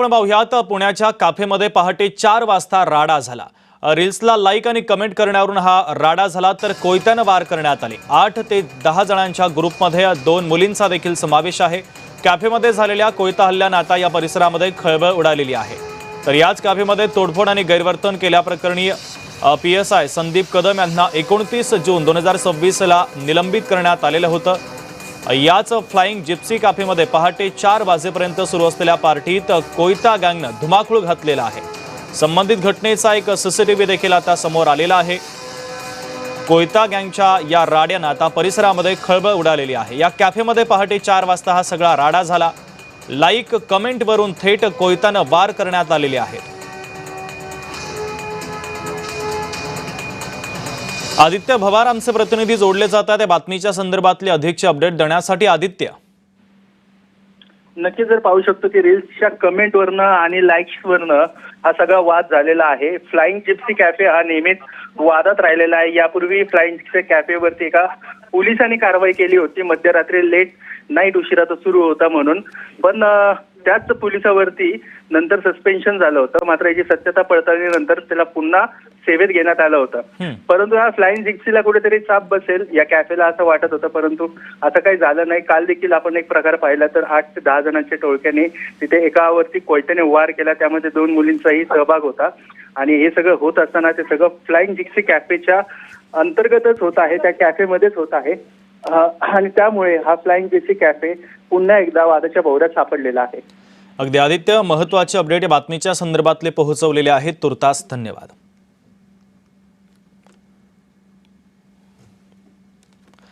पण पाहूयात पुण्याच्या कॅफेमध्ये पहाटे 4 वाजता राडा झाला। रील्सला लाईक आणि कमेंट करण्यावरून हा राडा झाला, तर कोयत्याने वार करण्यात आले। 8 ते 10 जणांच्या ग्रुपमध्ये 2 मुलींचा देखील समावेश आहे। कॅफेमध्ये झालेल्या कोयता हल्ल्याने आता या परिसरामध्ये खळबळ उडालेली आहे। तर याच कॅफेमध्ये तोडफोड आणि गैरवर्तन केल्याप्रकरणी पीएसआय संदीप कदम यांना 29 जून 2026 ला निलंबित करण्यात आलेलं होतं। याच फ्लाइंग जिप्सी कॅफेमध्ये पहाटे 4 वाजेपर्यंत सुरू असलेल्या पार्टीत कोयता गँगने धुमाकूळ घातलेला आहे। संबंधित घटनेचा एक सीसीटीव्ही देखील आता समोर आलेला आहे। कोयता गँगच्या या राड्याने आता परिसरामध्ये खळबळ उडालेली आहे। या कॅफेमध्ये पहाटे 4 वाजता हा सगळा राडा झाला। लाईक कमेंट वरून थेट कोयत्याने वार करण्यात आलेले आहेत। आदित्य भवार आमचे प्रतिनिधी जोडले जातात या बातमीच्या संदर्भातले अधिकचे अपडेट देण्यासाठी। आदित्य, नक्की जर पाहू शकतो की रील्सच्या कमेंट वरनं आणि लाईक्स वरनं हा सगळा वाद झालेला आहे। फ्लाइंग जिप्सी कॅफे हा नेहमीच वादात राहिलेला आहे। यापूर्वी फ्लाइंग जिप्सी कॅफेवरती एका पोलिसांनी कारवाई केली होती, मध्यरात्री लेट नाईट उशिरा तो सुरू होता म्हणून, पण त्याच पोलिसावरती नंतर सस्पेन्शन झालं होतं। मात्र याची सत्यता पडताळणीनंतर त्याला पुन्हा सेवेत घेण्यात आलं होतं। परंतु हा फ्लाइंग जिप्सीला कुठेतरी चाप बसेल या कॅफेला असं वाटत होतं, परंतु असं काही झालं नाही। काल देखील आपण एक प्रकार पाहिला, तर 8 ते 10 जणांच्या टोळक्याने तिथे एकावरती कोयत्याने वार केला, त्यामध्ये 2 मुलींचाही सहभाग होता। आणि हे सगळं होत असताना ते सगळं फ्लाइंग जिप्सी कॅफेच्या अंतर्गतच होत आहे, त्या कॅफेमध्येच होत आहे। आणि त्यामुळे हा फ्लाइंग जिप्सी कॅफे पुन्हा एकदा वादाच्या भोवऱ्यात सापडलेला आहे। अगदी आदित्य, महत्त्वाचे अपडेट या बातमीच्या संदर्भातले पोहोचवलेले आहेत। तुर्तास धन्यवाद।